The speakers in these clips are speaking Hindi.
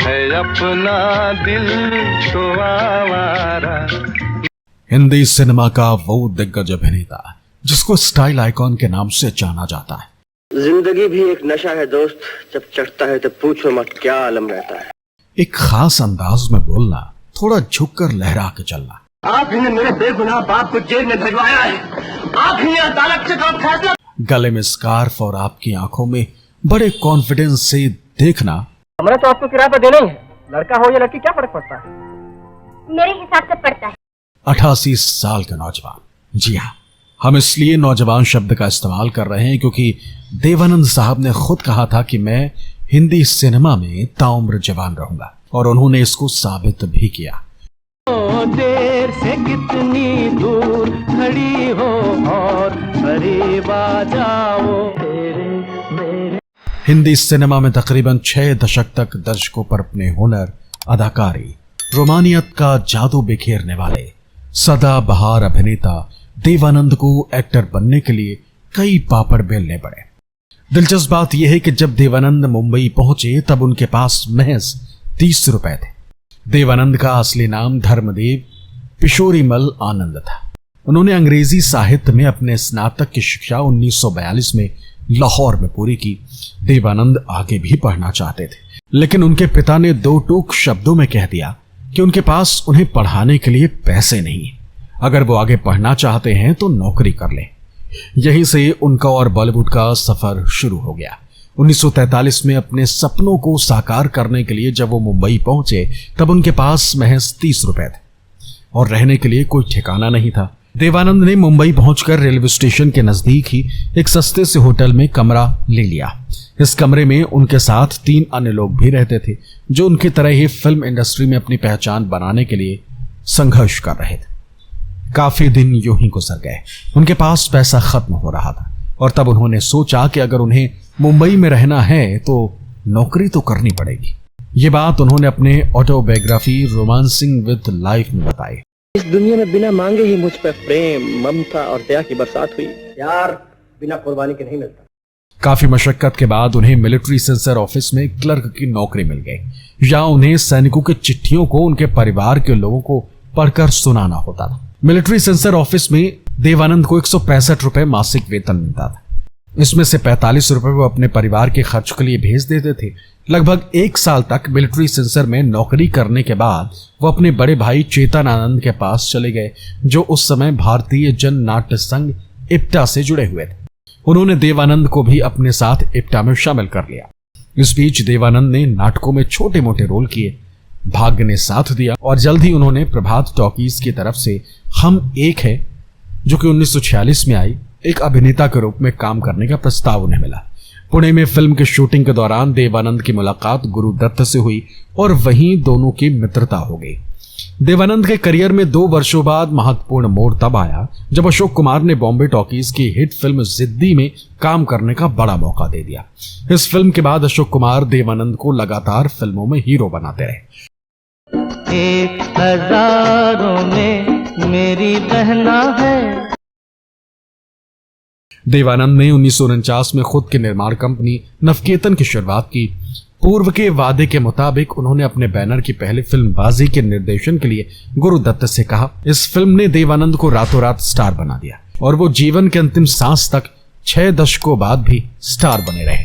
है अपना दिल तो आवारा। हिंदी सिनेमा का वो दिग्गज अभिनेता जिसको स्टाइल आइकॉन के नाम से जाना जाता है। जिंदगी भी एक नशा है दोस्त, जब चढ़ता है तो पूछो मत क्या आलम रहता है। एक खास अंदाज में बोलना, थोड़ा झुककर लहरा के चलना। आप ही ने मेरे बेगुनाह बाप को जेल में भिजवाया है, आप ही ने अदालत से काम फैसला। गले में स्कार्फ और आपकी आंखों में बड़े कॉन्फिडेंस से देखना। हमारा तो आपको किराया पर देना ही है, लड़का हो या लड़की क्या फर्क पड़ता है? मेरे हिसाब से पड़ता है। 88 साल का नौजवान। जी हाँ, हम इसलिए नौजवान शब्द का इस्तेमाल कर रहे हैं क्योंकि देवानंद साहब ने खुद कहा था कि मैं हिंदी सिनेमा में ताउम्र जवान रहूंगा, और उन्होंने इसको साबित भी किया। देर से कितनी दूर खड़ी हो और करीब आ जाओ तेरे मेरे। हिंदी सिनेमा में तकरीबन 6 दशक तक दर्शकों पर अपने हुनर, अदाकारी, रोमानियत का जादू बिखेरने वाले सदाबहार अभिनेता देवानंद को एक्टर बनने के लिए कई पापड़ बेलने पड़े। दिलचस्प बात यह है कि जब देवानंद मुंबई पहुंचे तब उनके पास महज 30 रुपए थे। देवानंद का असली नाम धर्मदेव पिशोरीमल आनंद था। उन्होंने अंग्रेजी साहित्य में अपने स्नातक की शिक्षा 1942 में लाहौर में पूरी की। देवानंद आगे भी पढ़ना चाहते थे, लेकिन उनके पिता ने 2 टूक शब्दों में कह दिया कि उनके पास उन्हें पढ़ाने के लिए पैसे नहीं, अगर वो आगे पढ़ना चाहते हैं तो नौकरी कर लें। यहीं से उनका और बॉलीवुड का सफर शुरू हो गया। 1943 में अपने सपनों को साकार करने के लिए जब वो मुंबई पहुंचे तब उनके पास महज 30 रुपए थे और रहने के लिए कोई ठिकाना नहीं था। देवानंद ने मुंबई पहुंचकर रेलवे स्टेशन के नजदीक ही एक सस्ते से होटल में कमरा ले लिया। इस कमरे में उनके साथ 3 अन्य लोग भी रहते थे जो उनकी तरह ही फिल्म इंडस्ट्री में अपनी पहचान बनाने के लिए संघर्ष कर रहे थे। काफी दिन यूं ही गुजर गए। उनके पास पैसा खत्म हो रहा था और तब उन्होंने सोचा कि अगर उन्हें मुंबई में रहना है तो नौकरी तो करनी पड़ेगी। ये बात उन्होंने अपने ऑटोबायोग्राफी रोमांसिंग विद लाइफ में बताई। इस दुनिया में बिना मांगे ही मुझ पर प्रेम, ममता और दया की बरसात हुई। प्यार बिना कुर्बानी के नहीं मिलता। काफी मशक्कत के बाद उन्हें मिलिट्री सेंसर ऑफिस में क्लर्क की नौकरी मिल गई। यहाँ उन्हें सैनिकों की चिट्ठियों को उनके परिवार के लोगों को पढ़कर सुनाना होता था। मिलिट्री सेंसर ऑफिस में देवानंद को 165 रुपए मासिक वेतन मिलता था। इसमें से 45 रुपए वो अपने परिवार के खर्च के लिए भेज देते थे। लगभग 1 साल तक मिलिट्री सेंसर में नौकरी करने के बाद वो अपने बड़े भाई चेतन आनंद के पास चले गए, जो उस समय भारतीय जन नाट्य संघ इप्टा से जुड़े हुए थे। उन्होंने देवानंद को भी अपने साथ इप्टा में शामिल कर लिया। इस बीच देवानंद ने नाटकों में छोटे मोटे रोल किए। भाग्य ने साथ दिया और जल्द ही उन्होंने प्रभात टॉकीज की तरफ से हम एक है, जो कि 1946 में आई, एक अभिनेता के रूप में काम करने का प्रस्ताव उन्हें मिला। पुणे में फिल्म की शूटिंग के दौरान देवानंद की मुलाकात गुरुदत्त से हुई और वहीं दोनों की मित्रता हो गई। देवानंद के करियर में 2 वर्षों बाद महत्वपूर्ण मोड़ तब आया जब अशोक कुमार ने बॉम्बे टॉकीज की हिट फिल्म जिद्दी में काम करने का बड़ा मौका दे दिया। इस फिल्म के बाद अशोक कुमार देवानंद को लगातार फिल्मों में हीरो बनाते रहे। 1000 में मेरी बहना है। देवानंद ने 1949 में खुद की निर्माण कंपनी नवकेतन की शुरुआत की। पूर्व के वादे के मुताबिक उन्होंने अपने बैनर की पहली फिल्म बाजी के निर्देशन के लिए गुरुदत्त से कहा। इस फिल्म ने देवानंद को रातों रात स्टार बना दिया और वो जीवन के अंतिम सांस तक 6 दशकों बाद भी स्टार बने रहे।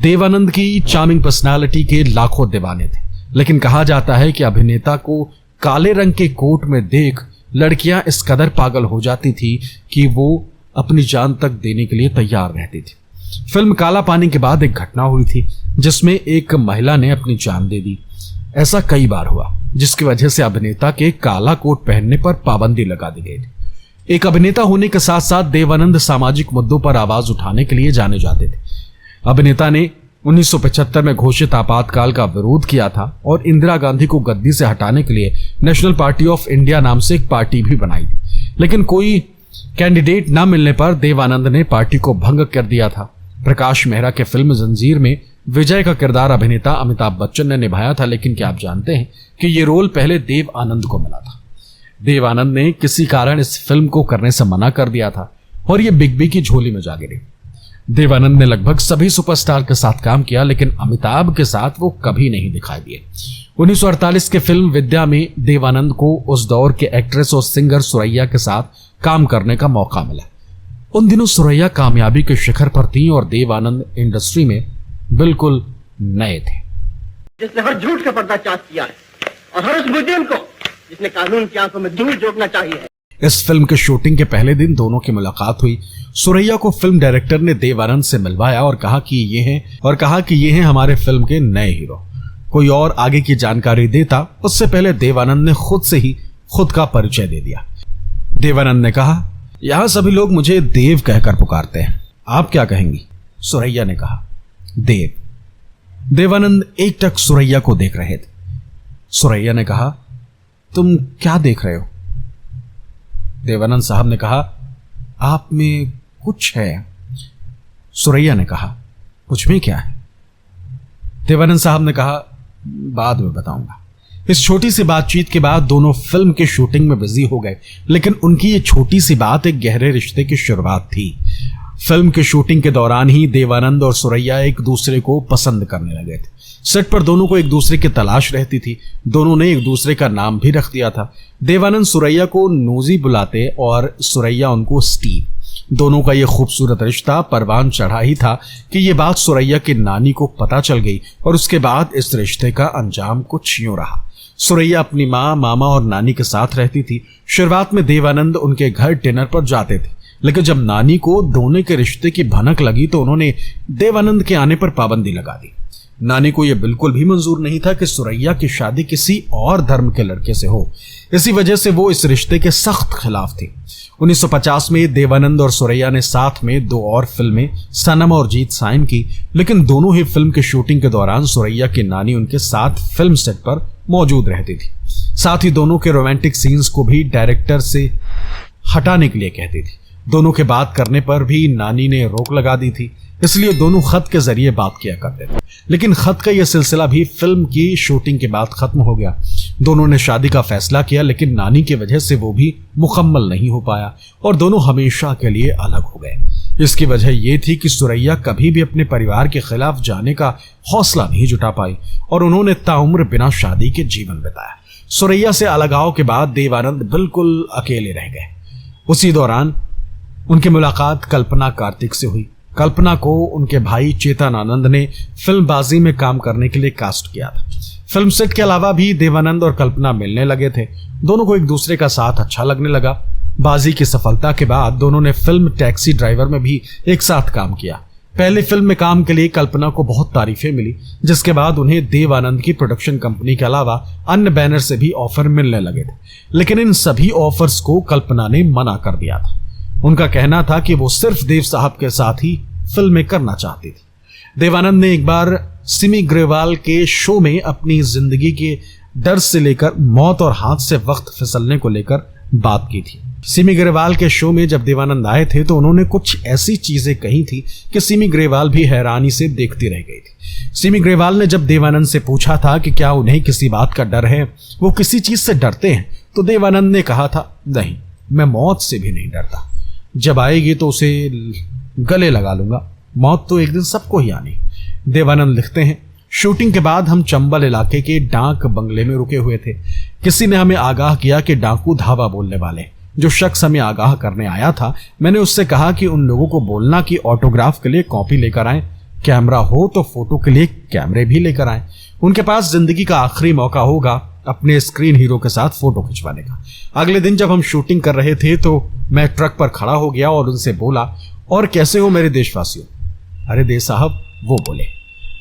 देवानंद की चार्मिंग पर्सनालिटी के लाखों दीवाने थे, लेकिन कहा जाता है कि अभिनेता को काले रंग के कोट में देख लड़कियां इस कदर पागल हो जाती थी कि वो अपनी जान तक देने के लिए तैयार रहती थी। फिल्म काला पानी के बाद एक घटना हुई थी जिसमें एक महिला ने अपनी जान दे दी। ऐसा कई बार हुआ, जिसकी वजह से अभिनेता के काला कोट पहनने पर पाबंदी लगा दी गई थी। एक अभिनेता होने के साथ साथ देवानंद सामाजिक मुद्दों पर आवाज उठाने के लिए जाने जाते थे। अभिनेता ने 1975 में घोषित आपातकाल का विरोध किया था और इंदिरा गांधी को गद्दी से हटाने के लिए नेशनल पार्टी ऑफ इंडिया नाम से एक पार्टी भी बनाई थी, लेकिन कोई कैंडिडेट न मिलने पर देवानंद ने पार्टी को भंग कर दिया था। प्रकाश मेहरा के फिल्म जंजीर में विजय का किरदार अभिनेता अमिताभ बच्चन ने निभाया था, लेकिन क्या आप जानते हैं कि ये रोल पहले देव आनंद को मिला था। देवानंद ने किसी कारण इस फिल्म को करने से मना कर दिया था और ये बिग बी की झोली में जा गिरी। देवानंद ने लगभग सभी सुपरस्टार के साथ काम किया, लेकिन अमिताभ के साथ वो कभी नहीं दिखाई दिए। 1948 के फिल्म विद्या में देवानंद को उस दौर के एक्ट्रेस और सिंगर सुरैया के साथ काम करने का मौका मिला। उन दिनों सुरैया कामयाबी के शिखर पर थी और देवानंद इंडस्ट्री में बिल्कुल नए थे। जिसने हर झूठ का पर्दाफाश किया है और हर उस मुजरिम को जिसने कानून की आंखों में धूल झोंकना चाहिए। इस फिल्म के शूटिंग के पहले दिन दोनों की मुलाकात हुई। सुरैया को फिल्म डायरेक्टर ने देवानंद से मिलवाया और कहा कि ये हैं हमारे फिल्म के नए हीरो। कोई और आगे की जानकारी देता उससे पहले देवानंद ने खुद से ही खुद का परिचय दे दिया। देवानंद ने कहा, यहां सभी लोग मुझे देव कहकर पुकारते हैं, आप क्या कहेंगी? सुरैया ने कहा, देव। देवानंद एकटक सुरैया को देख रहे थे। सुरैया ने कहा, तुम क्या देख रहे हो? देवानंद साहब ने कहा, आप में कुछ है। सुरैया ने कहा, कुछ में क्या है? देवानंद साहब ने कहा, बाद में बताऊंगा। इस छोटी सी बातचीत के बाद दोनों फिल्म के शूटिंग में बिजी हो गए, लेकिन उनकी ये छोटी सी बात एक गहरे रिश्ते की शुरुआत थी। फिल्म के शूटिंग के दौरान ही देवानंद और सुरैया एक दूसरे को पसंद करने लगे थे। सेट पर दोनों को एक दूसरे की तलाश रहती थी। दोनों ने एक दूसरे का नाम भी रख दिया था। देवानंद सुरैया को नूजी बुलाते और सुरैया उनको स्टीव। दोनों का ये खूबसूरत रिश्ता परवान चढ़ा ही था कि ये बात सुरैया की नानी को पता चल गई और उसके बाद इस रिश्ते का अंजाम कुछ यूं रहा। सुरैया अपनी माँ, मामा और नानी के साथ रहती थी। शुरुआत में देवानंद उनके घर डिनर पर जाते थे, लेकिन जब नानी को दोनों के रिश्ते की भनक लगी तो उन्होंने देवानंद के आने पर पाबंदी लगा दी। नानी को यह बिल्कुल भी मंजूर नहीं था कि सुरैया की शादी किसी और धर्म के लड़के से हो। इसी वजह से वो इस रिश्ते के सख्त खिलाफ थी। 1950 में देवानंद और सुरैया ने साथ में 2 और फिल्में सनम और जीत साइन की, लेकिन दोनों ही फिल्म के शूटिंग के दौरान सुरैया की नानी उनके साथ फिल्म सेट पर मौजूद रहती थी। साथ ही दोनों के रोमांटिक सीन्स को भी डायरेक्टर से हटाने के लिए कहती थी। दोनों के बात करने पर भी नानी ने रोक लगा दी थी, इसलिए दोनों खत के जरिए बात किया करते थे। लेकिन खत का यह सिलसिला भी फिल्म की शूटिंग के बाद खत्म हो गया। दोनों ने शादी का फैसला किया, लेकिन नानी की वजह से वो भी मुकम्मल नहीं हो पाया और दोनों हमेशा के लिए अलग हो गए। इसकी वजह यह थी कि सुरैया कभी भी अपने परिवार के खिलाफ जाने का हौसला नहीं जुटा पाई और उन्होंने ताउम्र बिना शादी के जीवन बिताया। सुरैया से अलगाव के बाद देवानंद बिल्कुल अकेले रह गए। उसी दौरान उनकी मुलाकात कल्पना कार्तिक से हुई। कल्पना को उनके भाई चेतन आनंद ने फिल्मबाजी में काम करने के लिए कास्ट किया था। फिल्म सेट के अलावा भी देवानंद और कल्पना मिलने लगे थे। दोनों को एक दूसरे का साथ अच्छा लगने लगा। बाजी की सफलता के बाद दोनों ने फिल्म टैक्सी ड्राइवर में भी एक साथ काम किया। पहले फिल्म में काम के लिए कल्पना को बहुत तारीफें मिली, जिसके बाद उन्हें देवानंद की प्रोडक्शन कंपनी के अलावा अन्य बैनर से भी ऑफर मिलने लगे थे, लेकिन इन सभी ऑफर्स को कल्पना ने मना कर दिया था। उनका कहना था कि वो सिर्फ देव साहब के साथ ही फिल्में करना चाहती थी। देवानंद ने एक बार सिमी ग्रेवाल के शो में अपनी जिंदगी के डर से लेकर मौत और हाथ से वक्त फिसलने को लेकर बात की थी। सिमी ग्रेवाल के शो में जब देवानंद आए थे तो उन्होंने कुछ ऐसी चीजें कही थी कि सिमी ग्रेवाल भी हैरानी से देखती रह गई थी। सिमी ग्रेवाल ने जब देवानंद से पूछा था कि क्या उन्हें किसी बात का डर है, वो किसी चीज से डरते हैं, तो देवानंद ने कहा था, नहीं, मैं मौत से भी नहीं डरता। जब आएगी तो उसे गले लगा लूंगा। मौत तो एक दिन सबको ही आनी। देवानंद लिखते हैं, शूटिंग के बाद हम चंबल इलाके के डाक बंगले में रुके हुए थे। किसी ने हमें आगाह किया कि डाकू धावा बोलने वाले। जो शख्स हमें आगाह करने आया था, मैंने उससे कहा कि उन लोगों को बोलना कि ऑटोग्राफ के लिए कॉपी लेकर आएं, कैमरा हो तो फोटो के लिए कैमरे भी लेकर आएं। उनके पास जिंदगी का आखिरी मौका होगा अपने स्क्रीन हीरो के साथ फोटो खिंचवाने का। अगले दिन जब हम शूटिंग कर रहे थे तो मैं ट्रक पर खड़ा हो गया और उनसे बोला, और कैसे हो मेरे देशवासियों? अरे देव साहब, वो बोले।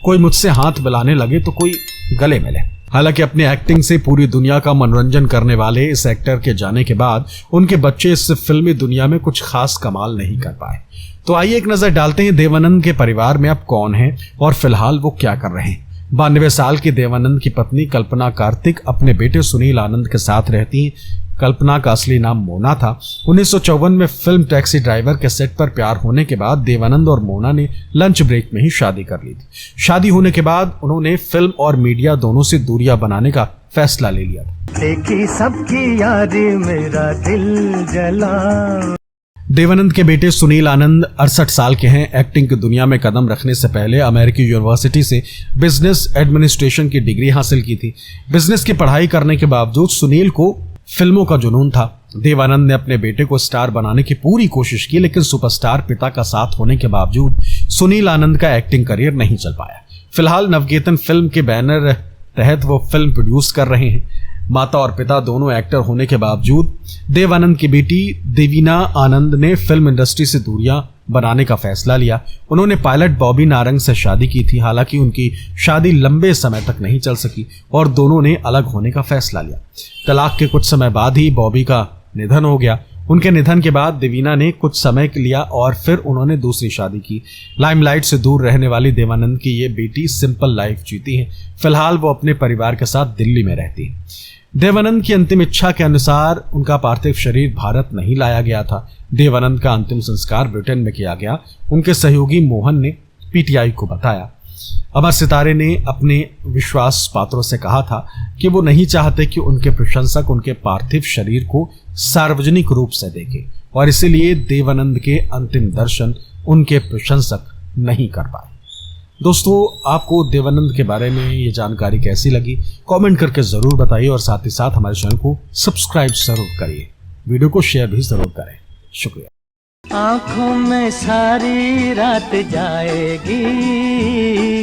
कोई मुझसे हाथ मिलाने लगे तो कोई गले मिले। हालांकि अपनी एक्टिंग से पूरी दुनिया का मनोरंजन करने वाले इस एक्टर के जाने के बाद उनके बच्चे इस फिल्मी दुनिया में कुछ खास कमाल नहीं कर पाए। तो आइए एक नजर डालते हैं देवानंद के परिवार में अब कौन है और फिलहाल वो क्या कर रहे हैं। 92 साल की देवानंद की पत्नी कल्पना कार्तिक अपने बेटे सुनील आनंद के साथ रहती हैं। कल्पना का असली नाम मोना था। 1954 में फिल्म टैक्सी ड्राइवर के सेट पर प्यार होने के बाद देवानंद और मोना ने लंच ब्रेक में ही शादी कर ली थी। शादी होने के बाद उन्होंने फिल्म और मीडिया दोनों से दूरियां बनाने का फैसला ले लिया था। देखी सबकी यारी मेरा दिल जला। देवानंद के बेटे सुनील आनंद 68 साल के हैं। एक्टिंग की दुनिया में कदम रखने से पहले अमेरिकी यूनिवर्सिटी से बिजनेस एडमिनिस्ट्रेशन की डिग्री हासिल की थी। बिजनेस की पढ़ाई करने के बावजूद सुनील को फिल्मों का जुनून था। देवानंद ने अपने बेटे को स्टार बनाने की पूरी कोशिश की, लेकिन सुपरस्टार पिता का साथ होने के बावजूद सुनील आनंद का एक्टिंग करियर नहीं चल पाया। फिलहाल नवकेतन फिल्म के बैनर तहत वो फिल्म प्रोड्यूस कर रहे हैं। माता और पिता दोनों एक्टर होने के बावजूद देवानंद की बेटी देवीना आनंद ने फिल्म इंडस्ट्री से दूरियां बनाने का फैसला लिया। उन्होंने पायलट बॉबी नारंग से शादी की थी। हालांकि उनकी शादी लंबे समय तक नहीं चल सकी और दोनों ने अलग होने का फैसला लिया। तलाक के कुछ समय बाद ही बॉबी का निधन हो गया। उनके निधन के बाद देवीना ने कुछ समय लिया और फिर उन्होंने दूसरी शादी की। लाइमलाइट से दूर रहने वाली देवानंद की ये बेटी सिंपल लाइफ जीती है। फिलहाल वो अपने परिवार के साथ दिल्ली में रहती है। देवानंद की अंतिम इच्छा के अनुसार उनका पार्थिव शरीर भारत नहीं लाया गया था। देवानंद का अंतिम संस्कार ब्रिटेन में किया गया। उनके सहयोगी मोहन ने पीटीआई को बताया। अमर सितारे ने अपने विश्वास पात्रों से कहा था कि वो नहीं चाहते कि उनके प्रशंसक उनके पार्थिव शरीर को सार्वजनिक रूप से देखें और इसीलिए देवानंद के अंतिम दर्शन उनके प्रशंसक नहीं कर पाए। दोस्तों, आपको देवानंद के बारे में ये जानकारी कैसी लगी कमेंट करके जरूर बताइए और साथ ही साथ हमारे चैनल को सब्सक्राइब जरूर करिए। वीडियो को शेयर भी जरूर करें। शुक्रिया। आंखों में सारी रात जाएगी।